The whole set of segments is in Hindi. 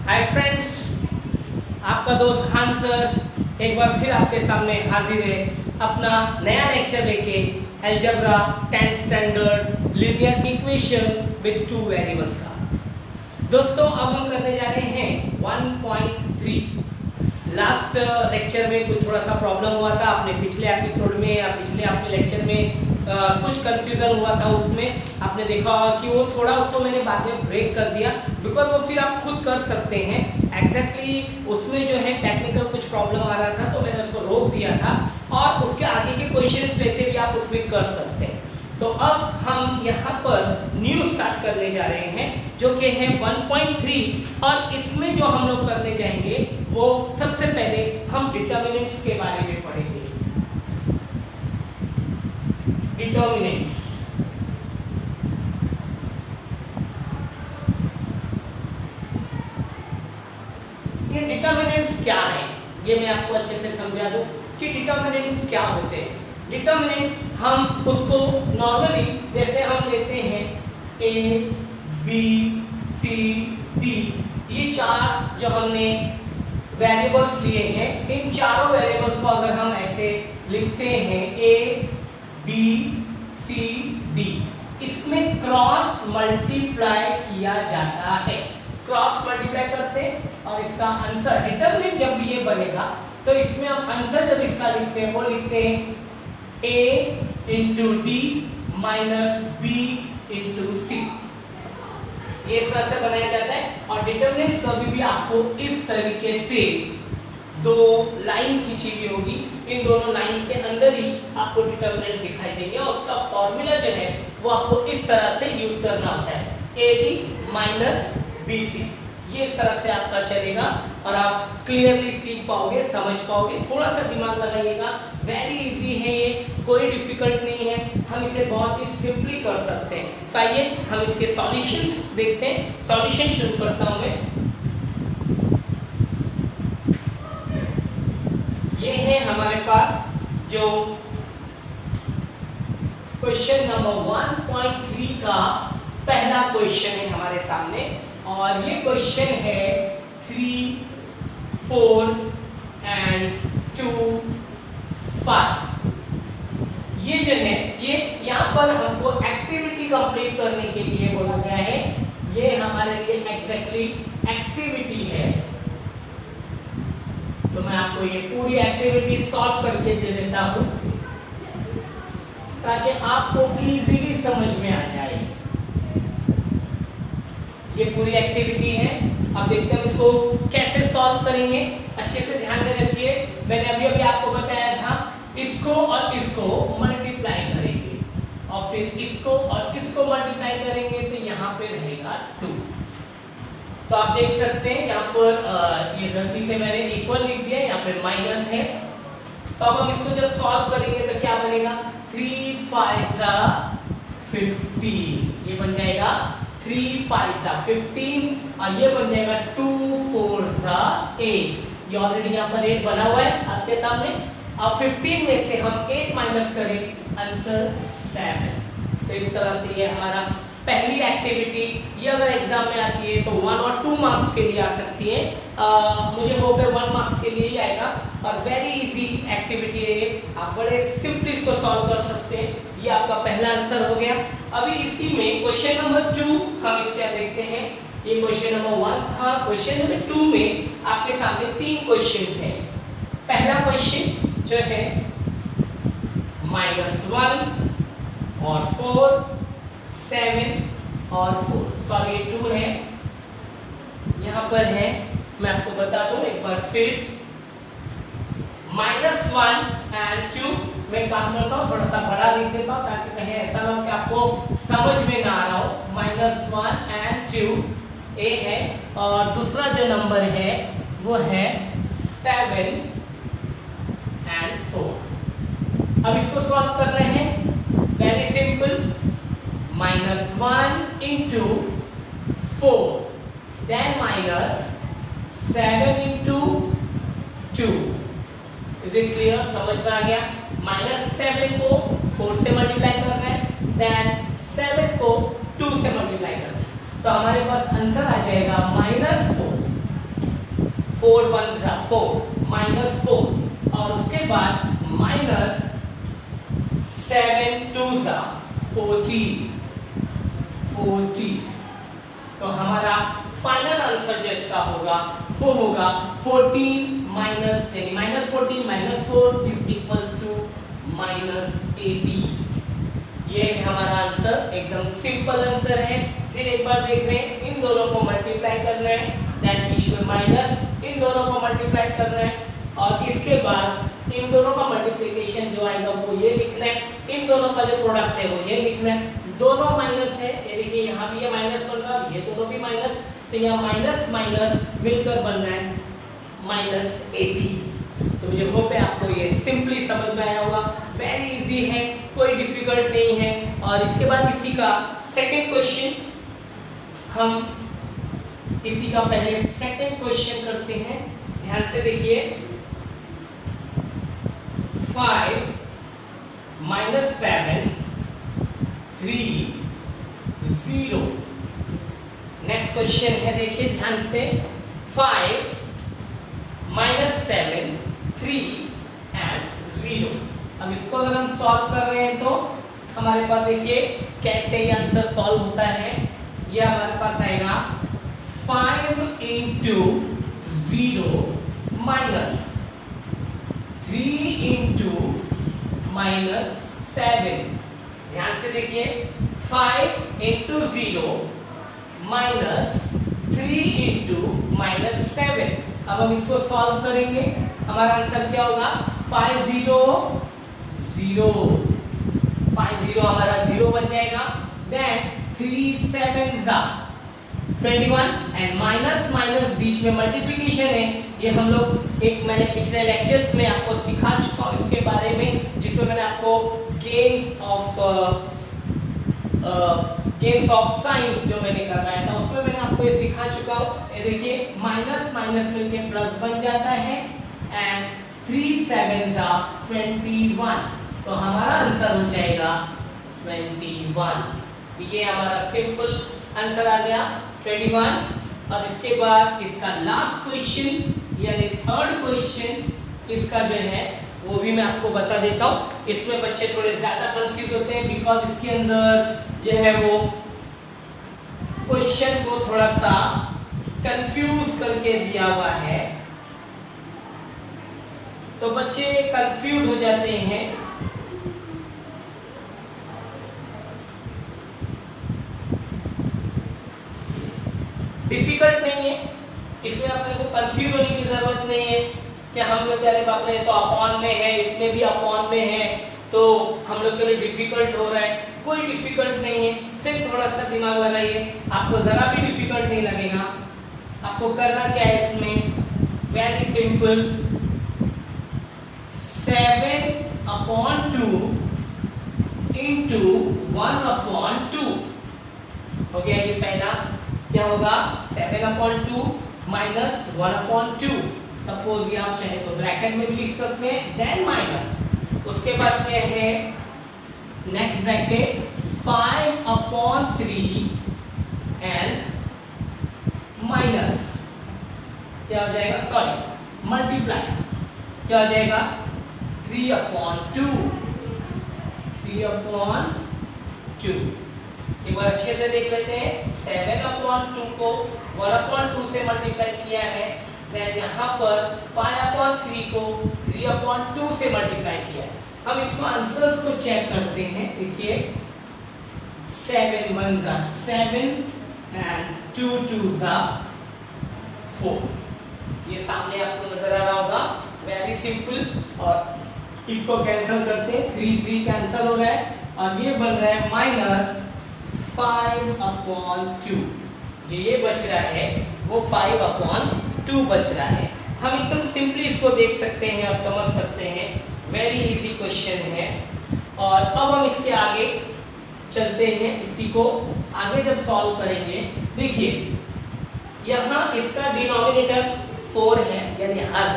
हाय फ्रेंड्स, आपका दोस्त खान सर एक बार फिर आपके सामने हाजिर है अपना नया लेक्चर लेके algebra 10th standard linear equation with two variables का। दोस्तों अब हम करने जा रहे हैं 1.3। लास्ट लेक्चर में कुछ थोड़ा सा प्रॉब्लम हुआ था, आपने पिछले एपिसोड में या पिछले अपने लेक्चर में कुछ कंफ्यूजन हुआ था। उसमें आपने देखा होगा कि वो थोड़ा उसको मैंने बाद में ब्रेक कर दिया, बिकॉज वो फिर आप खुद कर सकते हैं। एग्जैक्टली उसमें जो है टेक्निकल कुछ प्रॉब्लम आ रहा था, तो मैंने उसको रोक दिया था और उसके आगे के क्वेश्चंस वैसे भी आप उसमें कर सकते हैं। तो अब हम यहाँ पर न्यू स्टार्ट करने जा रहे हैं जो कि है 1.3, और इसमें जो हम लोग करने जाएंगे वो सबसे पहले हम डिटर्मिनेंट्स के बारे में पढ़ेंगे। डिटर्मिनेंट्स, ये डिटर्मिनेंट्स क्या है ये मैं आपको अच्छे से समझा दूं कि डिटर्मिनेंट्स क्या होते हैं। डिटर्मिनेंट्स हम उसको नॉर्मली जैसे हम लेते हैं ए बी सी डी, ये चार जो हमने वेरिएबल्स लिए हैं, इन चारों वेरिएबल्स को अगर हम ऐसे लिखते हैं ए बी सी डी, इसमें क्रॉस मल्टीप्लाई किया जाता है। क्रॉस मल्टीप्लाई करते हैं और इसका आंसर डिटरमिनेंट जब भी ये बनेगा तो इसमें हम आंसर जब इसका लिखते हैं वो लिखते हैं a into D minus B into C, ये इस तरह से बनाया जाता है। और डिटरमिनेंट्स कभी भी आपको इस तरीके से दो लाइन खींची हुई होगी, इन दोनों लाइन के अंदर ही आपको डिटरमिनेंट दिखाई देंगे और उसका फॉर्मूला जो है वो आपको इस तरह से यूज करना होता है, A D minus B C. ये इस तरह से आपका चलेगा और आप क्लियरली सीख पाओगे, समझ पाओगे। थोड़ा सा दिमाग लगाइएगा, वेरी इजी है ये, कोई डिफिकल्ट नहीं है, हम इसे बहुत ही सिंपली कर सकते हैं। तो आइए हम इसके सॉल्यूशंस देखते हैं। सॉल्यूशन शुरू करता हूं मैं। ये है हमारे पास जो क्वेश्चन नंबर 1.3 का पहला क्वेश्चन है हमारे सामने, और ये क्वेश्चन है 3, 4 and 2, 5। ये जो है ये यहाँ पर हमको एक्टिविटी कंप्लीट करने के लिए बोला गया है। ये हमारे लिए एग्जैक्टली एक्टिविटी है, तो मैं आपको ये पूरी एक्टिविटी सॉल्व करके दे देता हूँ ताकि आपको इजीली समझ में आ जाए। ये पूरी एक्टिविटी है, अब देखते हैं इसको कैसे सॉल्व करेंगे। अच्छे से ध्यान में रखिए, मैंने अभी अभी आपको बताया था इसको और इसको मल्टीप्लाई करेंगे और फिर इसको और इसको मल्टीप्लाई करेंगे तो यहाँ पे रहेगा 2। तो आप देख सकते हैं यहाँ पर ये गलती से मैंने इक्वल लिख दिया, यहाँ पे माइनस है। तो अब हम इसको जब सॉल्व करेंगे तो क्या बनेगा, 3 5 15, ये बन जाएगा 3 5 15 और ये बन जाएगा 2 4 8। ये ऑलरेडी यहाँ पर 8 बना हुआ है आपके सामने। अब 15 में से हम 8 माइनस करें, आंसर 7। तो इस तरह से ये हमारा पहली एक्टिविटी, ये अगर एग्जाम में आती है तो 1 और 2 मार्क्स के लिए आ सकती है। मुझे होप है 1 मार्क्स के लिए ही आएगा और वेरी इजी एक्टिविटी है ये, आप बड़े सिंपली इसको सॉल्व कर सकते हैं। ये आपका पहला आंसर हो गया। अभी इसी में क्वेश्चन नंबर 2 हम इसका देखते हैं। ये क्वेश्चन नंबर 1 था, क्वेश्चन नंबर 2 में आपके सामने 3 क्वेश्चंस हैं। पहला क्वेश्चन जो है -1 और 4, 7 और 4, सॉरी 2 है, यहाँ पर है। मैं आपको बता दूं एक बार फिर, -1 and 2 मैं काम करता हूँ, थोड़ा सा बड़ा लिख देता हूँ ताकि कहीं ऐसा ना हो कि आपको समझ में ना आ रहा हो। -1 and 2 ए है, और दूसरा जो नंबर है वो है 7 and 4। अब इसको सॉल्व करना है, very simple, -1 into 4 then -7 into 2। Is it clear, समझ में आ गया। -7 को 4 से मल्टीप्लाई करना है, देन 7 को 2 से मल्टीप्लाई करना है। तो हमारे पास आंसर आ जाएगा -4 4 1 जा 4 माइनस 4 और उसके बाद माइनस 7 2 जा 14 तो हमारा फाइनल आंसर जो इसका होगा वो होगा 14 माइनस यानी minus 14 minus 4 is equals to minus 80। ये है हमारा आंसर, एकदम सिंपल आंसर है। फिर एक बार देख रहे हैं, इन दोनों को मल्टीप्लाई करना है, दैट बीच में माइनस, इन दोनों को मल्टीप्लाई करना है और इसके बाद इन दोनों का मल्टीप्लिकेशन जो आएगा वो ये लिखना है, इन दोनों का जो प्रोडक्ट है वो ये लिखना है। दोनों माइनस है, ये देखिए यहाँ भी ये माइनस बन रहा है, ये दोनों भी माइनस, तो यहाँ माइनस माइनस मिलकर बन रहा है माइनस 80। तो मुझे होप है आपको ये सिंपली समझ में आया होगा। वेरी इजी है, कोई डिफिकल्ट नहीं है। और इसके बाद इसी का सेकंड क्वेश्चन, हम इसी का पहले सेकंड क्वेश्चन करते हैं, ध्यान से देखिए। 5 माइनस 7 3 0। नेक्स्ट क्वेश्चन है, देखिए ध्यान से। 5 माइनस 7 3 एंड 0। अब इसको अगर हम सॉल्व कर रहे हैं तो हमारे पास देखिए कैसे ये आंसर सॉल्व होता है। ये हमारे पास आएगा 5 इंटू 0 माइनस 3 इंटू माइनस 7। ध्यान से देखिए, 5 इंटू 0 माइनस 3 इंटू माइनस 7। अब हम इसको सॉल्व करेंगे, हमारा आंसर क्या होगा? 5 0 0, 5 0 हमारा 0 बन जाएगा। देन 3 7 जा 21 एंड माइनस माइनस बीच में मल्टीप्लिकेशन है। ये हम लोग एक मैंने पिछले लेक्चर्स में आपको सिखा चुका हूँ इसके बारे में, जिसमें मैंने आपको गेम्स ऑफ साइंस जो मैंने करवाया था उसमें मैंने आपको ये सिखा चुका हूँ। ये देखिए माइनस माइनस मिलके प्लस बन जाता है एंड 3 7 जा 21, तो हमारा आंसर हो जाएगा 21। ये हमारा सिंपल आंसर आ गया 21। अब इसके बाद इसका लास्ट क्वेश्चन यानी थर्ड क्वेश्चन, इसका जो है वो भी मैं आपको बता देता हूँ। इसमें बच्चे थोड़े ज्यादा कंफ्यूज होते हैं बिकॉज इसके अंदर जो है वो क्वेश्चन को थोड़ा सा कंफ्यूज करके दिया हुआ है, तो बच्चे कंफ्यूज हो जाते हैं। डिफिकल्ट नहीं है, इसमें अपने को कंफ्यूज होने की जरूरत नहीं है कि हम लोग अरे बाप रे तो अपॉन में है, इसमें भी अपॉन में है, तो हम लोग के लिए डिफिकल्ट हो रहा है। कोई डिफिकल्ट नहीं है, सिर्फ थोड़ा सा दिमाग लगाइए, आपको जरा भी डिफिकल्ट नहीं लगेगा। आपको करना क्या है इसमें? वेरी सिंपल, 7/2 इंटू 1/2 हो गया। ये पहला क्या होगा? 7/2 माइनस 1/2। सपोज ये आप चाहे तो ब्रैकेट में भी लिख सकते हैं, देन माइनस, उसके बाद क्या है नेक्स्ट ब्रैकेट 5/3 एंड माइनस क्या हो जाएगा? सॉरी मल्टीप्लाई, क्या हो जाएगा? 3/2। एक बार अच्छे से देख लेते हैं। 7/2 को 1/2 से मल्टीप्लाई किया है, देन यहाँ पर 5/3 को 3/2 से मल्टीप्लाई किया है। हम इसको आंसर्स को चेक करते हैं। देखिए 7 1 जा 7 एंड 2 2 जा 4। ये सामने आपको नजर आ रहा होगा, वेरी सिंपल। और इसको कैंसिल करते हैं, 3 3 कैंसिल हो रहा है और ये बन रहा है माइनस 5/2। जो ये बच रहा है वो 5/2 बच रहा है। हम एकदम सिंपली इसको देख सकते हैं और समझ सकते हैं, वेरी इजी क्वेश्चन है। और अब हम इसके आगे चलते हैं, इसी को आगे जब सॉल्व करेंगे, देखिए यहाँ इसका डिनोमिनेटर 4 है, यानी हर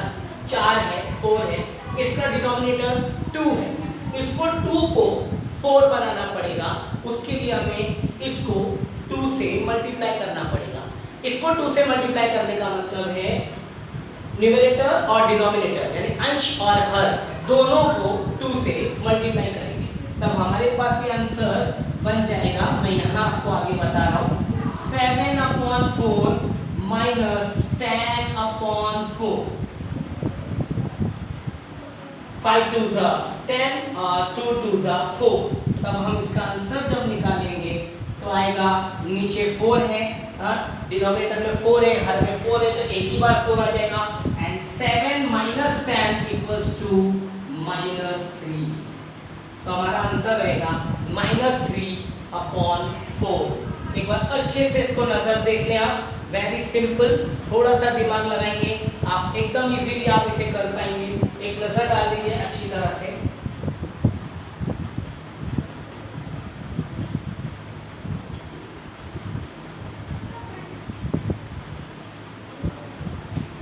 4 है 4 है, इसका डिनोमिनेटर 2 है, इसको 2 को 4 बनाना पड़ेगा। उसके लिए हमें इसको 2 से मल्टीप्लाई करना पड़ेगा। इसको 2 से मल्टीप्लाई करने का मतलब है न्यूमरेटर और डिनोमिनेटर यानी अंश और हर दोनों को 2 से मल्टीप्लाई करेंगे, तब हमारे पास ये आंसर बन जाएगा। मैं यहाँ आपको आगे बता रहा हूँ 7/4 माइनस 10/4, 5 2 10 और 2 2 4। तब हम इसका आंसर जब निकालेंगे तो आएगा, नीचे 4 है, डिनोमिनेटर में 4 है, हर में 4 है, तो एक ही बार 4 आ जाएगा। And 7 minus 10 equals to -3। तो हमारा आंसर रहेगा -3/4। एक बार अच्छे से इसको नजर देख लें आप, वेरी सिंपल, थोड़ा सा दिमाग लगाएंगे आप एकदम इजीली आप इसे कर पाएंगे। एक नजर डाल दीजिए अच्छी तरह से।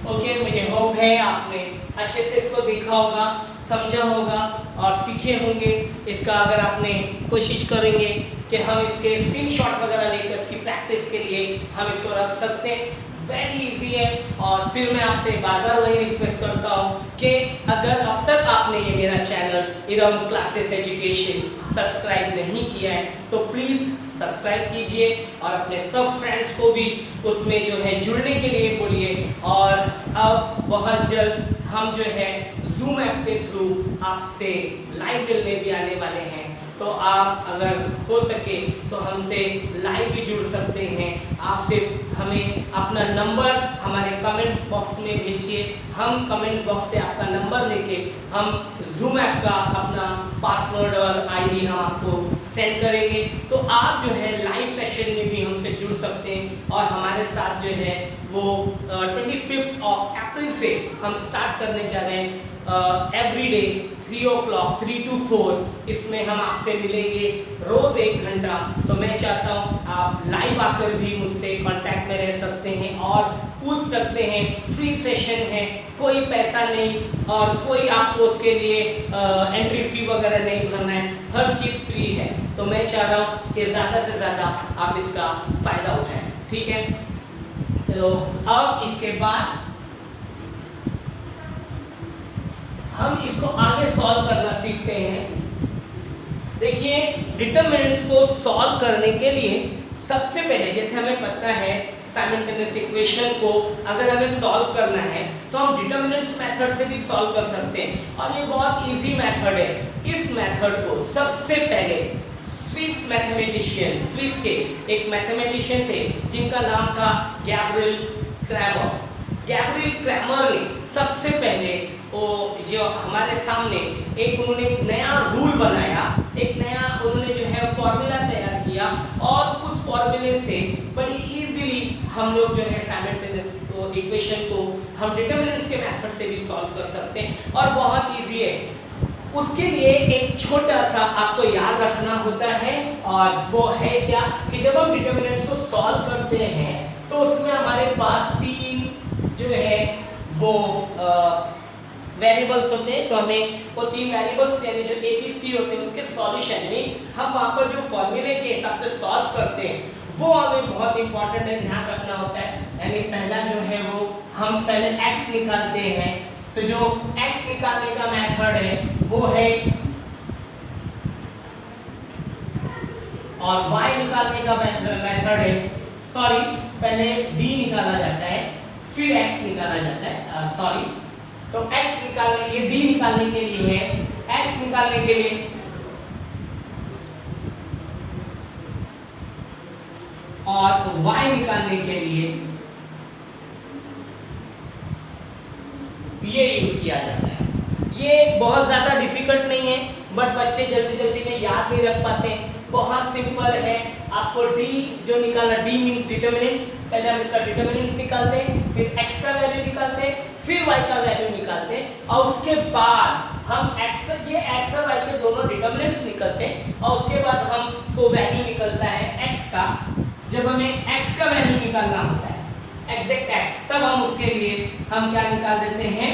ओके, मुझे होप है आपने अच्छे से इसको देखा होगा, समझा होगा और सीखे होंगे। इसका अगर आपने कोशिश करेंगे कि हम इसके स्क्रीनशॉट वगैरह लेकर इसकी प्रैक्टिस के लिए हम इसको रख सकते हैं, वेरी इजी है। और फिर मैं आपसे बार बार वही रिक्वेस्ट करता हूँ कि अगर अब तक आपने ये मेरा channel Iram classes education subscribe नहीं किया है तो प्लीज़ सब्सक्राइब कीजिए और अपने सब फ्रेंड्स को भी उसमें जो है जुड़ने के लिए बोलिए। और अब बहुत जल्द हम जो है जूम ऐप के थ्रू आपसे लाइव मिलने भी आने वाले हैं, तो आप अगर हो सके तो हमसे लाइव भी जुड़ सकते हैं। आप सिर्फ हमें अपना नंबर हमारे कमेंट्स बॉक्स में भेजिए, हम कमेंट्स बॉक्स से आपका नंबर लेके हम जूम ऐप का अपना पासवर्ड और आईडी हम आपको सेंड करेंगे, तो आप जो है लाइव सेशन में भी हमसे जुड़ सकते हैं। और हमारे साथ जो है वो 25 अप्रैल से हम स्टार्ट करने जा रहे हैं एवरी डे 3 o'clock 3 to 4 इसमें हम आपसे मिलेंगे रोज 1 घंटा। तो मैं चाहता हूँ आप लाइव आकर भी मुझसे कांटेक्ट में रह सकते हैं और पूछ सकते हैं। फ्री सेशन है, कोई पैसा नहीं और कोई आपको उसके लिए एंट्री फी वगैरह नहीं भरना है, हर चीज़ फ्री है। तो मैं चाह रहा हूँ कि ज़्यादा से ज़्यादा आप इसका फ़ायदा उठाएं, ठीक है। तो अब इसके बाद हम इसको आगे सॉल्व करना सीखते हैं। देखिए, डिटरमिनेंट्स को सॉल्व करने के लिए सबसे पहले जैसे हमें पता है साइमल्टेनियस इक्वेशन को अगर हमें सॉल्व करना है तो हम डिटरमिनेंट्स मेथड से भी सॉल्व कर सकते हैं और ये बहुत इजी मेथड है। इस मेथड को सबसे पहले स्विस मैथमेटिशियन, स्विस के एक मैथमेटिशियन थे जिनका नाम था गैब्रिएल क्रैमर। गैब्रिएल क्रैमर ने सबसे पहले वो जो हमारे सामने एक उन्होंने नया रूल बनाया, एक नया उन्होंने जो है फॉर्मूला तैयार किया और उस फॉर्मूले से बड़ी इजीली हम लोग जो है साइमल्टेनियस इक्वेशन को हम डिटरमिनेंट्स के मेथड से भी सॉल्व कर सकते हैं और बहुत इजी है। उसके लिए एक छोटा सा आपको याद रखना होता है और वो है क्या कि जब हम डिटरमिनेंट्स को सॉल्व करते हैं तो उसमें हमारे पास 3 जो है वो वेरिएबल्स होते हैं। तो हमें वो 3 वेरिएबल्स यानी जो ABC होते हैं उनके सॉल्यूशन यानी हम वहाँ पर जो फॉर्मूले के हिसाब से सॉल्व करते हैं वो हमें बहुत इंपॉर्टेंट है, ध्यान रखना होता है। यानी पहला जो है वो हम पहले x निकालते हैं, तो जो x निकालने का मेथड है वो है और y निकालने का मेथड है, सॉरी पहले d निकाला जाता है फिर x निकाला जाता है, सॉरी तो x निकालने ये d निकालने के लिए है, x निकालने के लिए और y निकालने के लिए ये यूज किया जाता है। ये बहुत ज्यादा डिफिकल्ट नहीं है बट बच्चे जल्दी जल्दी में याद नहीं रख पाते, बहुत सिंपल है। आपको d जो निकालना, d मींस डिटरमिनेंट्स, पहले हम इसका डिटरमिनेंट्स निकालते हैं फिर x का वैल्यू निकालते हैं फिर y का वैल्यू निकालते हैं और उसके बाद हम x और y के दोनों डिटरमिनेंट्स निकलते हैं और उसके बाद हमको वैल्यू निकलता है x का। जब हमें x का वैल्यू निकालना होता है एग्जैक्ट x, तब हम उसके लिए हम क्या निकाल देते हैं,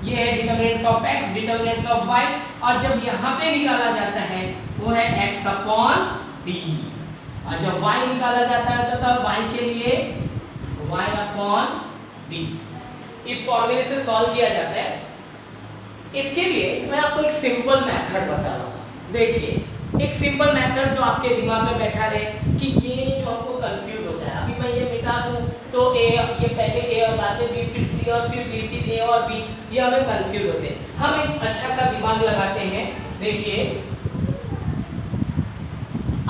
ये है determinants of x, determinants of y और जब यहाँ पे निकाला जाता है वो है x अपॉन d और जब y निकाला जाता है तो तब y के लिए y अपॉन d। इस फॉर्मूले से सॉल्व किया जाता है। इसके लिए मैं आपको एक सिंपल मेथड बता रहा हूँ। देखिए एक सिंपल मेथड जो आपके दिमाग में बैठा रहे कि ये जो आपको कंफ्यूज होता है, अभी मैं ये मिटा दूं तो ए, ये पहले ए और बाद में बी, फिर सी और फिर बी, फिर ए और बी, ये हमें कंफ्यूज होते हैं। हम एक अच्छा सा दिमाग लगाते हैं। देखिए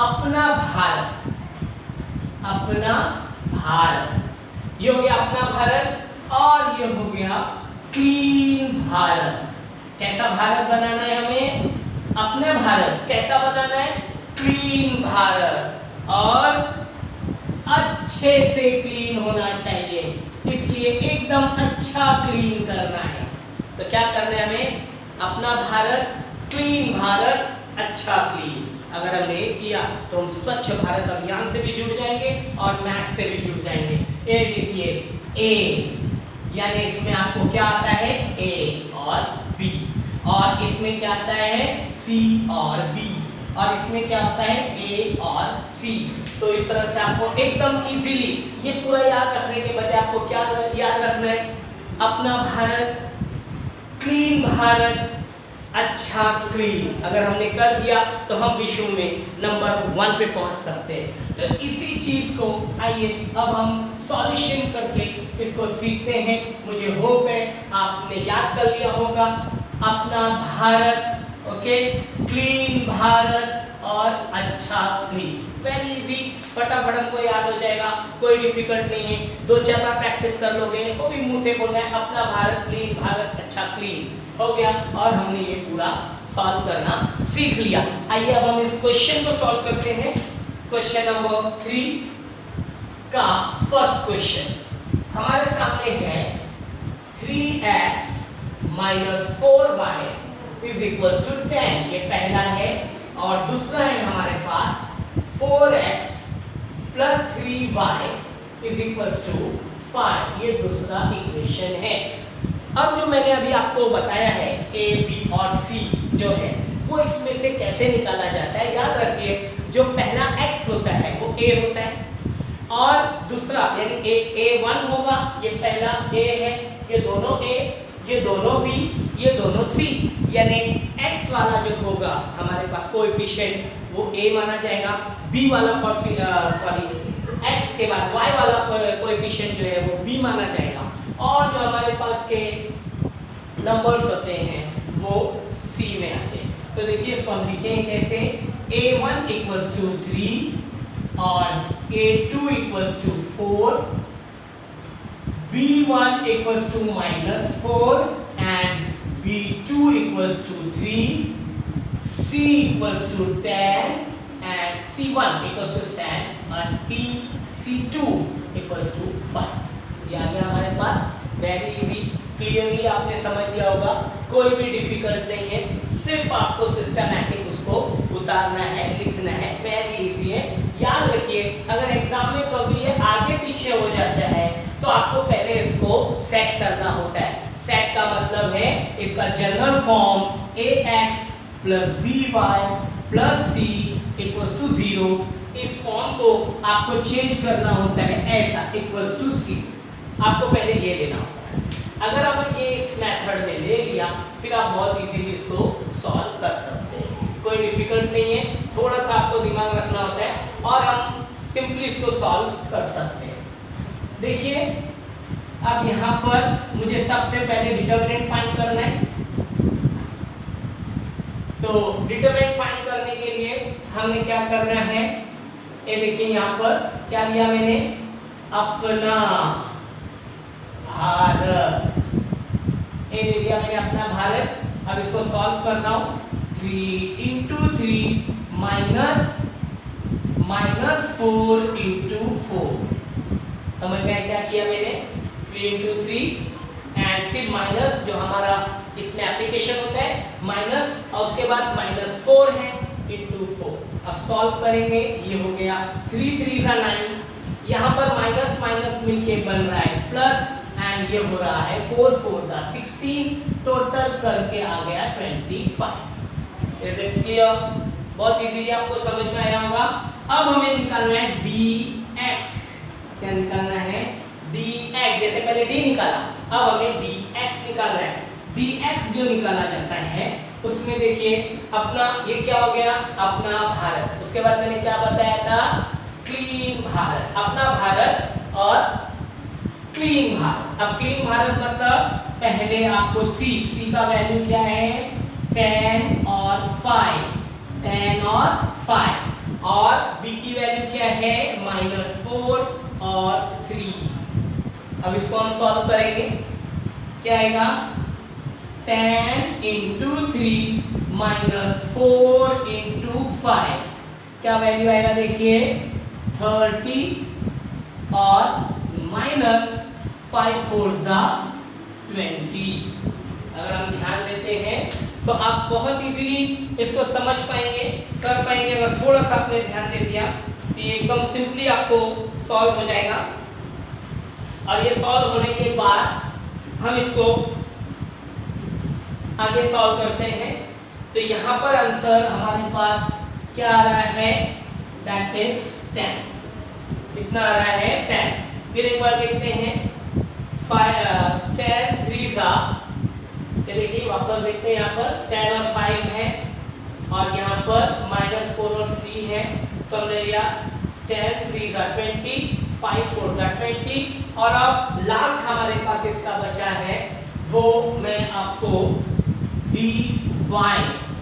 अपना भारत, अपना भारत, ये हो गया अपना भारत और ये हो गया क्लीन भारत। कैसा भारत बनाना है हमें? अपना भारत कैसा बनाना है? क्लीन भारत, और अच्छे से क्लीन होना चाहिए, इसलिए एकदम अच्छा क्लीन करना है। तो क्या करना है हमें? अपना भारत, क्लीन भारत, अच्छा क्लीन। अगर हमने ये किया तो हम स्वच्छ भारत अभियान से भी जुड़ जाएंगे और मैथ्स से भी जुड़ जाएंगे। ये देखिए ए, यानी इसमें आपको क्या आता है? ए और बी, और इसमें क्या आता है? सी और बी, और इसमें क्या आता है? ए और सी। तो इस तरह से आपको एकदम इजीली ये पूरा याद रखने के बजाय आपको क्या याद रखना है? अपना भारत, क्लीन भारत, अच्छा क्लीन। अगर हमने कर दिया तो हम विश्व में नंबर 1 पे पहुंच सकते हैं। तो इसी चीज को आइए अब हम सॉल्यूशन करके इसको सीखते हैं। मुझे होप है आपने याद कर लिया होगा। अपना भारत, ओके, क्लीन भारत और अच्छा क्लीन, वेरी इजी, फटाफट हमको याद हो जाएगा, कोई डिफिकल्ट नहीं है। 2-4 बार प्रैक्टिस कर लोगे वो भी मुंह से बोलना है, अपना भारत, क्लीन भारत, अच्छा क्लीन, हो गया। और हमने ये पूरा सॉल्व करना सीख लिया। आइए अब हम इस क्वेश्चन को सॉल्व करते हैं। क्वेश्चन नंबर 3 का फर्स्ट क्वेश्चन हमारे सामने है 3x minus 4y is equal to 10, ये पहला है। और दूसरा है हमारे पास 4x plus 3y is equal to 5, ये दूसरा इक्वेशन है। अब जो मैंने अभी आपको बताया है a, b और c जो है वो इसमें से कैसे निकाला जाता है, याद रखिए जो पहला x होता है वो a होता है, और दूसरा यानी a1 होगा, ये पहला a है, ये दोनों a, ये दोनों b, ये दोनों c, यानी x वाला जो होगा हमारे पास कोएफिशिएंट वो a माना जाएगा, b वाला x के बाद y वाला कोएफिशिएंट जो है वो b माना जाएगा, और जो हमारे पास के नंबर्स होते हैं वो c में आते हैं। तो देखिए इसको हम लिखेंगे कैसे? a1 इक्वल्स टू 3 और a2 equals to 4, b1 equals to -4 and b2 equals to 3, c equals to 10 and c1 equals to 7 और c2 इक्वल्स टू 5। ये आ गया हमारे पास, वेरी इजी, क्लियरली आपने समझ लिया होगा, कोई भी डिफिकल्ट नहीं है, सिर्फ आपको सिस्टमैटिक उसको उतारना है, लिखना है, वेरी इजी है। याद रखिए अगर एग्जाम में कभी ये आगे पीछे हो जाता है तो आपको पहले इसको सेट करना होता है। सेट का मतलब है इसका general form ax plus by plus c equals to 0, इस फॉर्म को आपको चेंज करना होता है ऐसा, इक्वल्स टू c, आपको पहले ये लेना होता है। अगर आपने ये इस मेथड में ले लिया फिर आप बहुत इजीली इसको सॉल्व कर सकते हैं, कोई डिफिकल्ट नहीं है, थोड़ा सा आपको दिमाग रखना होता है और हम सिंपली इसको सॉल्व कर सकते हैं। देखिए अब यहाँ पर मुझे सबसे पहले डिटरमिनेंट फाइंड करना है। तो डिटरमिनेंट फाइंड करने के लिए हमने क्या करना है, ये देखिए यहाँ पर क्या लिया मैंने, अपना भारत, ये ले लिया मैंने अपना भारत। अब इसको सॉल्व कर रहा हूँ, 3 into 3 माइनस 4 into 4, समझ में आया क्या किया मैंने, 3 into 3 एंड फिर माइनस, जो हमारा इसमें एप्लीकेशन होता है माइनस, और उसके बाद -4 है into 4। अब सॉल्व करेंगे, ये हो गया 3 3 9, यहाँ पर माइनस माइनस मिलके बन रहा है प्लस, एंड ये हो रहा है 4 4 16, टोटल करके आ गया 25। Is it clear? बहुत इजीली आपको समझ में आया होगा। अब हमें निकालना है dx, क्या निकालना है? dx ऐड, जैसे पहले डी निकाला, अब हमें dx निकालना है। dx जो निकाला जाता है उसमें देखिए अपना ये क्या हो गया, अपना भारत, उसके बाद मैंने क्या बताया था, क्लीन भारत, अपना भारत और क्लीन भारत। अब क्लीन भारत मतलब पहले आपको सी का वैल्यू क्या है, 10 और 5, 10 और 5, और b की वैल्यू क्या है, -4 और 3। अब इसको हम सॉल्व करेंगे, क्या आएगा, 10 into 3 minus 4 into 5, क्या वैल्यू आएगा देखिए 30 और माइनस 5 4 20। अगर हम ध्यान देते हैं तो आप बहुत इजीली इसको समझ पाएंगे, कर पाएंगे। अगर थोड़ा सा आपने ध्यान दे दिया तो ये एकदम सिंपली आपको सॉल्व हो जाएगा। और ये सॉल्व होने के बाद हम इसको आगे सॉल्व करते हैं। तो यहाँ पर आंसर हमारे पास क्या आ रहा है, दैट इज 10। कितना आ रहा है, 10। फिर एक बार देखते हैं 10 3 ये देखिए वापस देखते हैं, यहाँ पर 10 और 5 है और यहाँ पर -4 और 3 है। तो हमने लिया 10 3 20, 5 4 20, और अब लास्ट हमारे पास इसका बचा है, वो मैं आपको dy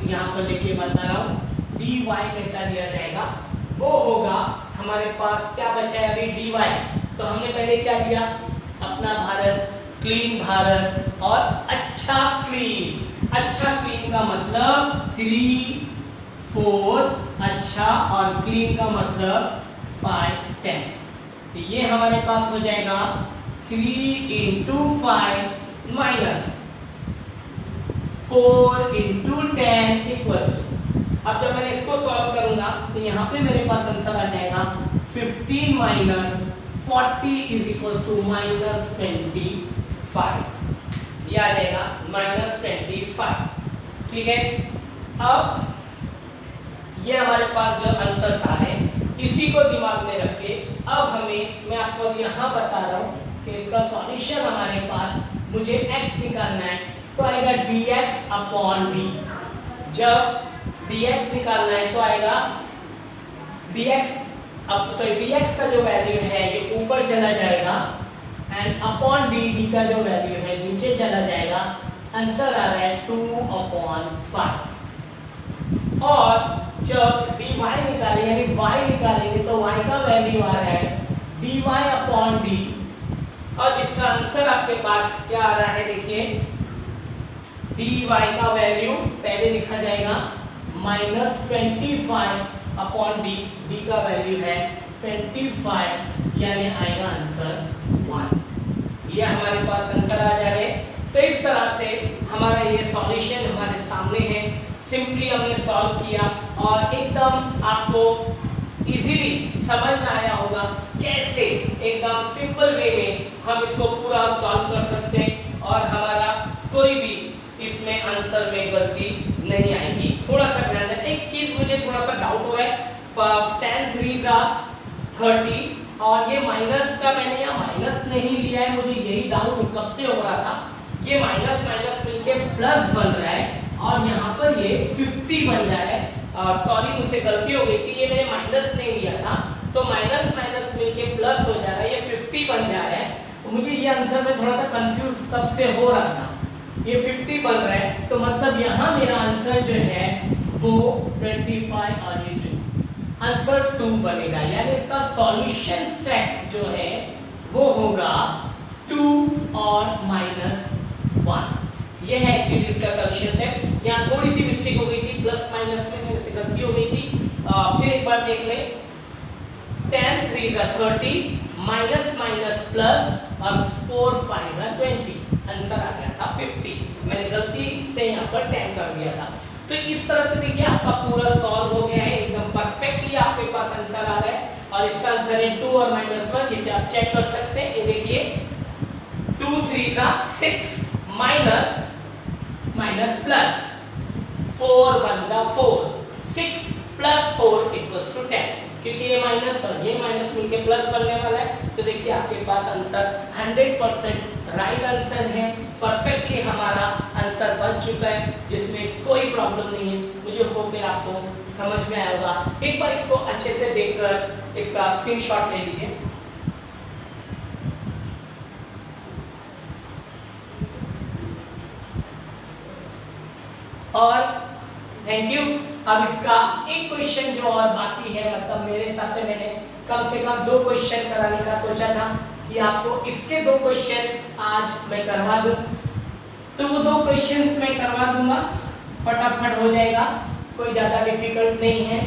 यहाँ पर लेके बता रहा हूँ। dy कैसा लिया जाएगा, वो होगा हमारे पास क्या बचा है अभी, dy। तो हमने पहले क्या लिया, अपना भारत, क्लीन भारत और अच्छा क्लीन। अच्छा क्लीन का मतलब 3 4, अच्छा और क्लीन का मतलब 5 10। तो ये हमारे पास हो जाएगा 3 into 5 minus 4 into 10 equals to, अब जब मैंने इसको सॉल्व करूंगा तो यहाँ पे मेरे पास आंसर आ जाएगा 15 minus 40 is equals to -25। ये आ जाएगा -25। ठीक है, अब ये हमारे पास जो आंसर्स आ रहे हैं इसी को दिमाग में रख के अब हमें, मैं आपको अब यहाँ बता रहा हूँ कि इसका सॉल्यूशन हमारे पास, मुझे x निकालना है तो आएगा dx अपॉन d। जब dx निकालना है तो आएगा dx, अब तो dx का जो वैल्यू है ये ऊपर चला जाएगा एंड अपॉन d का जो वैल्यू है नीचे चला जाएगा। आंसर आ रहा है 2/5। और जब dy निकालें यानी y निकालेंगे तो y का वैल्यू आ रहा है dy अपॉन d, और जिसका आंसर आपके पास क्या आ रहा है देखिए, dy का वैल्यू पहले लिखा जाएगा -25 अपॉन d का वैल्यू है 25, यानी आएगा आंसर 1। ये हमारे पास आंसर आ जा रहे। तो इस तरह से हमारा ये सॉल्यूशन हमारे सामने है, सिंपली हमने सॉल्व किया और एकदम आपको इजीली समझ में आया होगा कैसे एकदम सिंपल वे में हम इसको पूरा सॉल्व कर सकते हैं और हमारा कोई भी इसमें आंसर में गलती नहीं आएगी। थोड़ा सा ध्यान दें, एक चीज मुझे थोड़ा सा डाउट हो रहा है, 10 3 30 और ये माइनस का मैंने यहाँ माइनस नहीं लिया है, मुझे यही डाउट कब से हो रहा था। ये माइनस माइनस मिलके प्लस बन रहा है और यहाँ पर ये 50 बन जा रहा है। सॉरी मुझसे गलती हो गई कि ये मैंने माइनस नहीं लिया था, तो माइनस माइनस मिलके प्लस हो जा रहा है, ये 50 बन जा रहा है। तो मुझे ये आंसर में थोड़ा सा कंफ्यूज तब से हो रहा था, ये 50 बन रहा है तो मतलब यहाँ मेरा आंसर जो है वो 25 और ये 2, आंसर 2 बनेगा। यानी इसका सॉल्यूशन सेट जो है वो होगा 2 और -1। ये है एक्चुअली इसका सॉल्यूशन सेट। यहाँ थोड़ी सी मिस्टेक हो गई थी, प्लस माइनस में मेरे से गलती हो गई थी। फिर एक बार देख लें, 10 3 30 माइनस माइनस प्लस और 4 5 20, आंसर आ गया था 50। मैंने गलती से यहाँ पर 10 कर दिया था। तो इस तरह से देखिए आपका पूरा सॉल्व हो गया है, एकदम परफेक्टली आपके पास आंसर आ रहा है और इसका आंसर है 2 और -1, जिसे आप चेक कर सकते हैं। ये देखिए 2 3 6 माइनस माइनस प्लस 4 1 4, 6 + 4 = 10। क्योंकि ये माइनस और ये माइनस मिलके प्लस बनने वाला है। तो देखिए आपके पास आंसर 100% राइट आंसर है, परफेक्टली हमारा आंसर बन चुका है, जिसमें कोई प्रॉब्लम नहीं है। मुझे होप है आपको समझ में आया होगा। एक बार इसको अच्छे से देखकर इसका स्क्रीनशॉट ले लीजिए। और थैंक यू। अब इसका एक क्वेश्चन जो और बाकी है, मतलब मेरे हिसाब से मैंने कम से कम 2 क्वेश्चन कराने का सोचा था कि आपको इसके 2 क्वेश्चन आज मैं करवा दूं। तो वो 2 क्वेश्चंस मैं करवा दूंगा, फटाफट हो जाएगा, कोई ज़्यादा डिफिकल्ट नहीं है।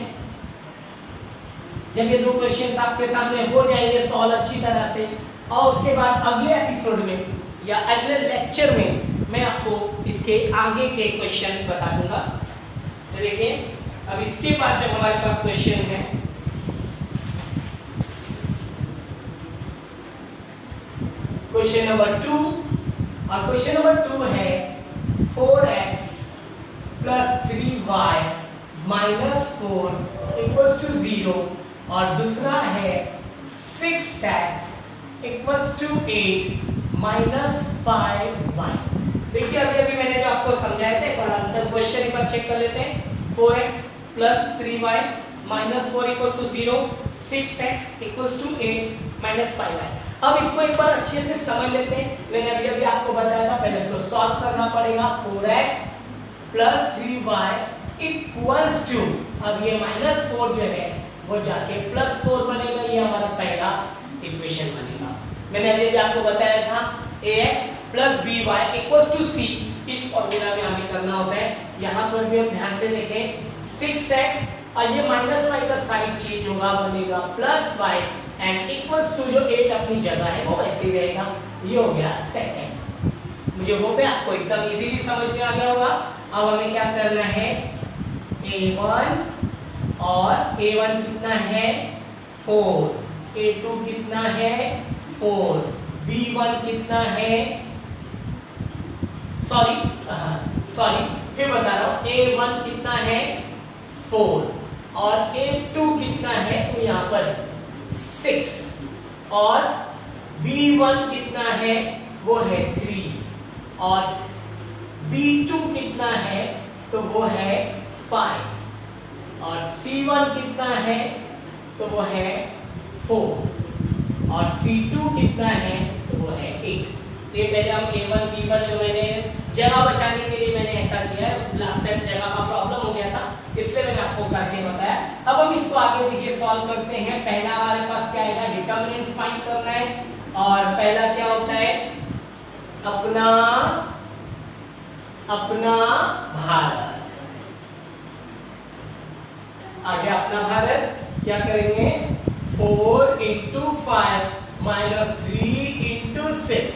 जब ये 2 क्वेश्चंस आपके सामने हो जाएंगे सॉल्व अच्छी तरह से, और उसके बाद अगले एपिसोड में या अगले लेक्चर में मैं आपको इसके आगे के क्वेश्चंस बता दूंगा। तो देखिए अब इसके बाद जो हमारे पास क्वेश्चन है, क्वेश्चन नंबर 2, और क्वेश्चन नंबर 2 है 4x plus 3y minus 4 equals to 0, और दूसरा है 6x equals to 8 minus 5y। देखिए अभी अभी मैंने जो आपको समझाया था, एक बार आंसर क्वेश्चन एक बार चेक कर लेते हैं। 4x plus 3y minus 4 equals to 0, 6x equals to 8 minus 5y। अब इसको एक बार अच्छे से समझ लेते हैं। मैंने अभी अभी आपको बताया था, पहले इसको सॉल्व करना पड़ेगा। 4x plus 3y equals to, अब ये माइनस 4 जो है वो जाके प्लस 4 बनेगा, ये हमारा पहला इक्वेशन बनेगा। मैंने अभी अभी आपको बताया था ax plus by equals to c, इस फॉर्मूला में हमें करना होता है। यहाँ पर भी हम ध्यान से देखें 6x और ये माइनस y का साइड चेंज होगा, बनेगा plus y and equals to जो 8 अपनी जगह है वो वैसे ही रहेगा। ये हो गया सेकंड। मुझे होप है आपको एकदम इजीली समझ में आ गया होगा। अब हमें क्या करना है, a1 और a1 कितना है 4, a2 कितना है 4, b1 कितना है, सॉरी फिर बता रहा हूँ, a1 कितना है 4 और a2 कितना है वो यहाँ पर 6 और b1 कितना है वो है 3 और b2 कितना है तो वो है 5 और c1 कितना है तो वो है 4 और c2 कितना है तो वो है 8। ये पहले हम a1 b1 जो मैंने जगह बचाने के लिए मैंने ऐसा किया है, लास्ट टाइम जगह का प्रॉब्लम हो गया था इसलिए मैंने आपको करके बताया। अब हम इसको आगे देखिए सॉल्व करते हैं। पहला हमारे पास क्या आएगा, डिटरमिनेंट्स फाइंड करना है और पहला क्या होता है अपना भारत। आगे अपना भारत क्या करेंगे 4 into 5 minus 3 into 6,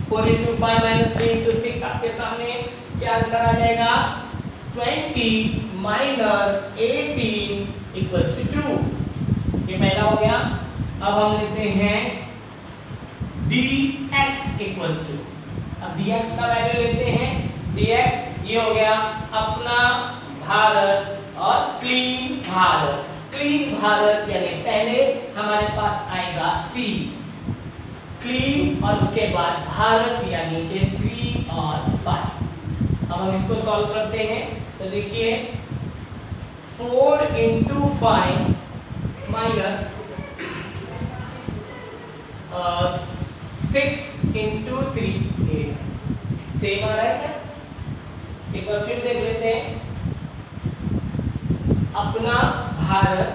4 into 5 minus 3 into 6 आपके सामने क्या आंसर आ जाएगा 20 minus 18 equals to 2। ये पहला हो गया। अब हम लेते हैं dx equals to, अब dx का वैल्यू लेते हैं, dx ये हो गया अपना भारत और क्लीन भारत। क्लीन भारत यानी पहले हमारे पास आएगा C क्लीन और उसके बाद भारत यानी कि 3 और 5। अब हम इसको सॉल्व करते हैं तो देखिए 4 into 5 minus 6 into 3 सेम आ रहा है क्या? एक बार फिर देख लेते हैं। अपना भारत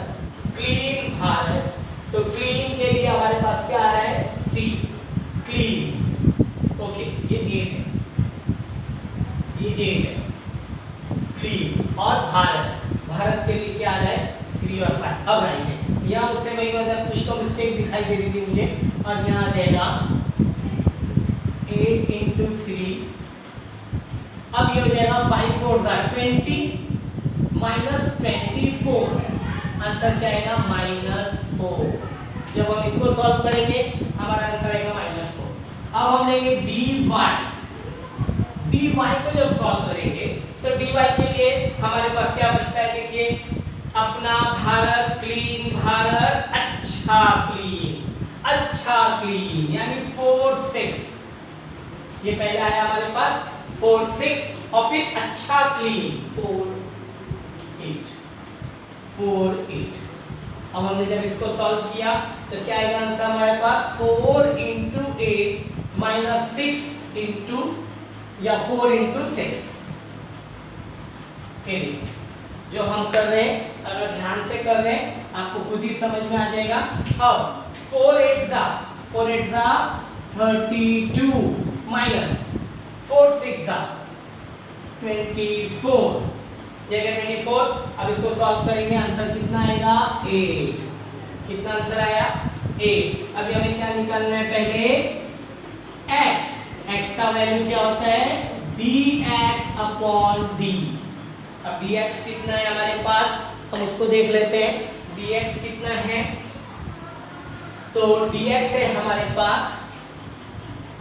क्लीन भारत, तो क्लीन के लिए हमारे पास क्या आ रहा है C क्लीन। ओके ये 8 है, ये 8 है क्लीन और भारत के लिए क्या आ रहा है 3 और 5। अब राइट है, यहाँ उससे वही मतलब कुछ तो मिस्टेक दिखाई दे रही थी मुझे, और यहाँ आ जाएगा 8 into 3। अब ये हो जाएगा 5 4 20 minus 24, आंसर क्या आएगा -4। जब हम इसको सॉल्व करेंगे हमारा आंसर आएगा -4। अब हम लेंगे dy को जब सॉल्व करेंगे तो dy के लिए हमारे पास क्या बचता है देखिए अपना भारत क्लीन, भारत अच्छा क्लीन, अच्छा क्लीन, यानी 4 6, ये पहले आया हमारे पास 4 6 और फिर अच्छा क्लीन 4 8 4 8। अब हमने जब इसको सॉल्व किया तो क्या आएगा आंसर हमारे पास 4 into 8 minus 6 into या 4 into 6। ये देखिए जो हम कर रहे हैं, अगर ध्यान से कर रहे हैं आपको खुद ही समझ में आ जाएगा। अब 4 8 जा 32 minus 4 6 जा 24, जगह 24। अब इसको सॉल्व करेंगे, आंसर कितना आएगा 8। कितना आंसर आया 8। अभी हमें क्या निकालना है, पहले x, x का वैल्यू क्या होता है dx अपॉन d। अब dx कितना है हमारे पास, हम उसको देख लेते हैं। dx कितना है, तो dx है हमारे पास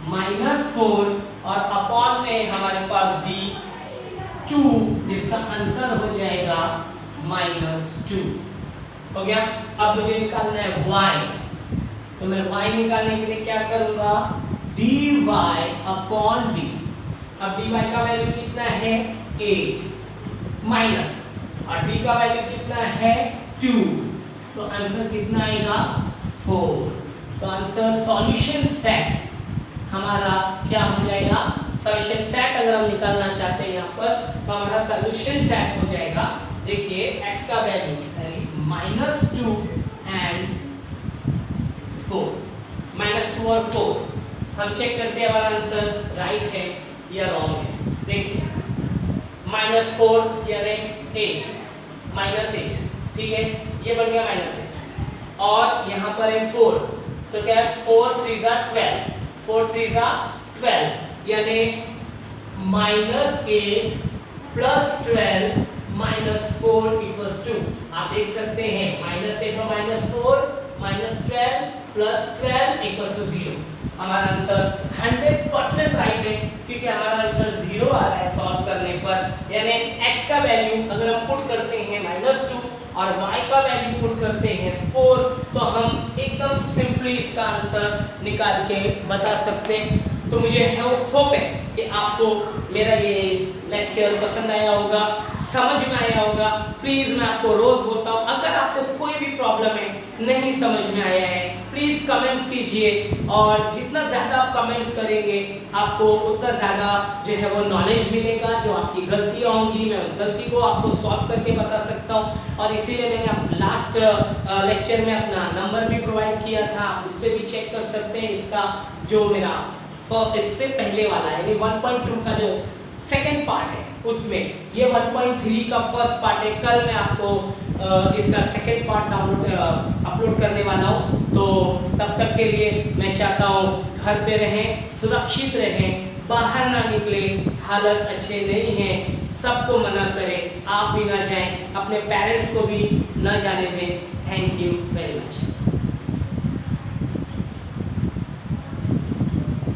-4 और अपॉन में हमारे पास d2, जिसका आंसर हो जाएगा -2। हो गया। अब मुझे निकालना है y, तो मैं y निकालने के लिए क्या करूंगा, dy अपॉन d। अब dy का वैल्यू कितना है 8 माइनस, और d का वैल्यू कितना है 2, तो आंसर कितना आएगा 4। तो आंसर सॉल्यूशन सेट हमारा क्या हो जाएगा, सॉल्यूशन सेट अगर हम निकालना चाहते हैं यहाँ पर तो हमारा सॉल्यूशन सेट हो जाएगा। देखिए x का वैल्यू यानी -2 एंड 4, -2 और 4। हम चेक करते हैं हमारा आंसर राइट है या रॉन्ग है। देखिए -4 यानी 8 -8, ठीक है, ये बन गया -8 और यहाँ पर है 4, तो क्या है 4 3 जा 12, 4 3 जा 12 यानी -8 प्लस 12 -4 इक्वल्स 2। आप देख सकते हैं -8 और -4 -12 प्लस 12 इक्वल्स टू 0। हमारा आंसर 100% राइट है, क्योंकि हमारा आंसर 0 आ रहा है सॉल्व करने पर। यानी x का वैल्यू अगर हम पुट करते हैं -2 और y का वैल्यू पुट करते हैं 4, तो हम एकदम सिंपली इसका आंसर निकाल के बता सकते हैं। तो मुझे होप है कि आपको मेरा ये लेक्चर पसंद आया होगा, समझ में आया होगा। प्लीज़ मैं आपको रोज़ बोलता हूँ, अगर आपको कोई भी प्रॉब्लम है, नहीं समझ में आया है, प्लीज़ कमेंट्स कीजिए, और जितना ज़्यादा आप कमेंट्स करेंगे आपको उतना ज़्यादा जो है वो नॉलेज मिलेगा। जो आपकी गलतियाँ होंगी मैं उस गलती को आपको सॉल्व करके बता सकता हूँ, और इसीलिए मैंने लास्ट लेक्चर में अपना नंबर भी प्रोवाइड किया था, उस पर भी चेक कर सकते हैं। इसका जो मेरा इससे पहले वाला यानी 1.2 का जो सेकंड पार्ट है उसमें, ये 1.3 का फर्स्ट पार्ट है। कल मैं आपको इसका सेकंड पार्ट अपलोड करने वाला हूँ। तो तब तक के लिए मैं चाहता हूँ घर पे रहें, सुरक्षित रहें, बाहर ना निकले, हालत अच्छे नहीं हैं, सबको मना करें, आप भी ना जाएं, अपने पेरेंट्स को भी ना जाने दें। Thank you very much.